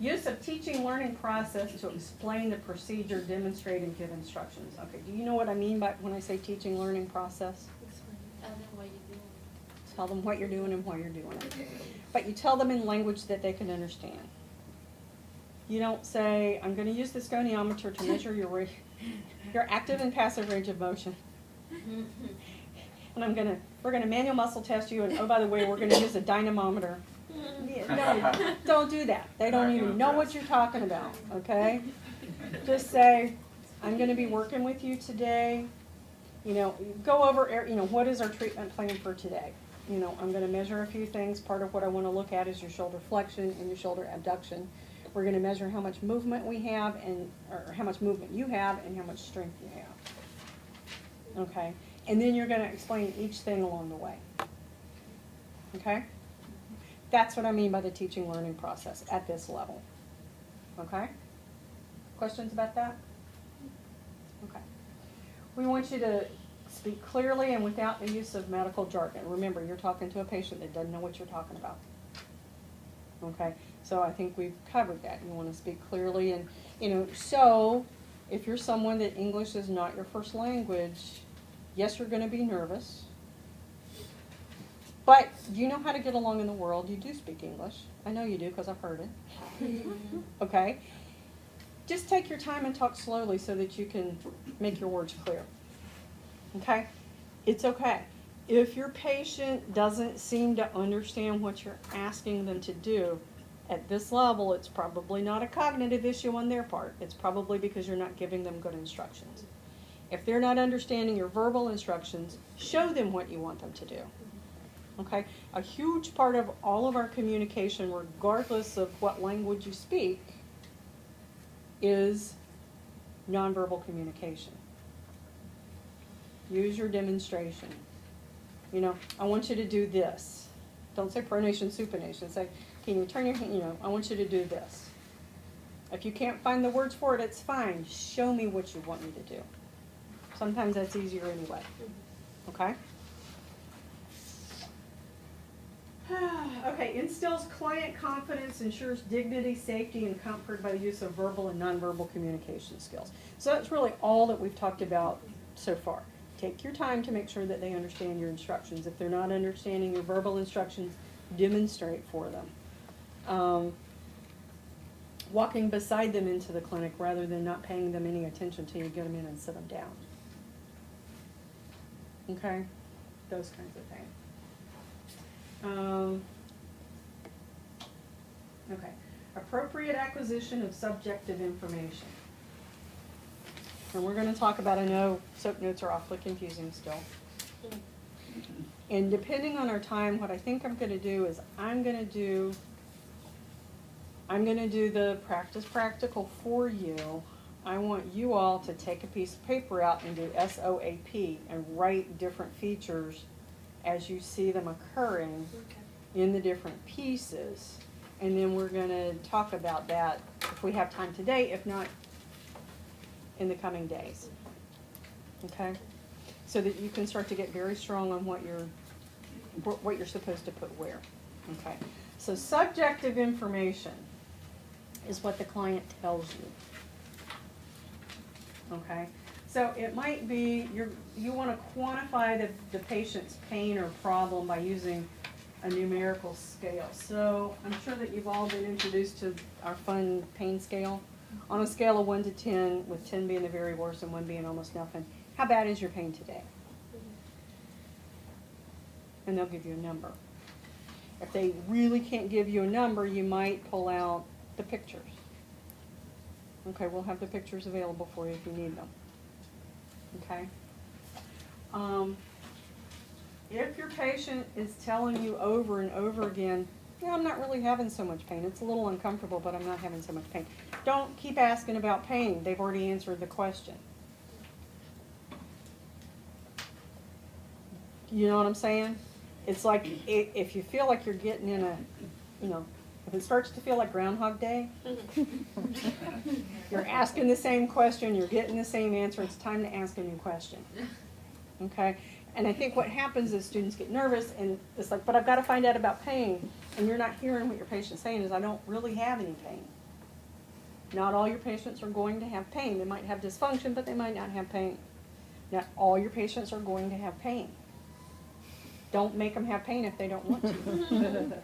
Use of teaching learning process to explain the procedure, demonstrate, and give instructions. Okay, do you know what I mean by when I say teaching learning process? Tell them what you're doing. Tell them what you're doing and why you're doing it. But you tell them in language that they can understand. You don't say, I'm going to use this goniometer to measure your active and passive range of motion. And we're going to manual muscle test you, and oh, by the way, we're going to use a dynamometer. No, don't do that. They don't even know what you're talking about, okay? Just say, I'm going to be working with you today. You know, go over, you know, what is our treatment plan for today? You know, I'm going to measure a few things. Part of what I want to look at is your shoulder flexion and your shoulder abduction. We're going to measure how much movement we have, or how much movement you have, and how much strength you have. Okay? And then you're going to explain each thing along the way. Okay? That's what I mean by the teaching learning process at this level. Okay? Questions about that? Okay. We want you to speak clearly and without the use of medical jargon. Remember, you're talking to a patient that doesn't know what you're talking about. Okay? So I think we've covered that. You want to speak clearly, and, you know, so if you're someone that English is not your first language, yes, you're going to be nervous. But you know how to get along in the world. You do speak English. I know you do because I've heard it. Okay? Just take your time and talk slowly so that you can make your words clear. Okay? It's okay. If your patient doesn't seem to understand what you're asking them to do, at this level, it's probably not a cognitive issue on their part. It's probably because you're not giving them good instructions. If they're not understanding your verbal instructions, show them what you want them to do. Okay? A huge part of all of our communication, regardless of what language you speak, is nonverbal communication. Use your demonstration. You know, I want you to do this. Don't say pronation, supination. Say, can you turn your hand, you know, I want you to do this. If you can't find the words for it, it's fine. Show me what you want me to do. Sometimes that's easier anyway. Okay? Okay, instills client confidence, ensures dignity, safety, and comfort by the use of verbal and nonverbal communication skills. So that's really all that we've talked about so far. Take your time to make sure that they understand your instructions. If they're not understanding your verbal instructions, demonstrate for them. Walking beside them into the clinic rather than not paying them any attention until you get them in and sit them down. Okay? Those kinds of things. Okay. Appropriate acquisition of subjective information. And we're going to talk about, I know soap notes are awfully confusing still. And depending on our time, what I think I'm going to do is I'm going to do the practice practical for you. I want you all to take a piece of paper out and do SOAP and write different features as you see them occurring in the different pieces. And then we're going to talk about that if we have time today, if not in the coming days. Okay? So that you can start to get very strong on what you're supposed to put where. Okay? So subjective information is what the client tells you. Okay? So it might be you want to quantify the patient's pain or problem by using a numerical scale. So I'm sure that you've all been introduced to our fun pain scale. On a scale of 1 to 10, with 10 being the very worst and 1 being almost nothing, how bad is your pain today? And they'll give you a number. If they really can't give you a number, you might pull out the pictures. Okay, we'll have the pictures available for you if you need them. Okay? If your patient is telling you over and over again, yeah, I'm not really having so much pain. It's a little uncomfortable, but I'm not having so much pain. Don't keep asking about pain. They've already answered the question. You know what I'm saying? It's like if you feel like you're getting in a, if it starts to feel like Groundhog Day, you're asking the same question, you're getting the same answer, it's time to ask a new question. Okay? And I think what happens is students get nervous and it's like, but I've got to find out about pain. And you're not hearing what your patient's saying is, I don't really have any pain. Not all your patients are going to have pain. They might have dysfunction, but they might not have pain. Not all your patients are going to have pain. Don't make them have pain if they don't want to.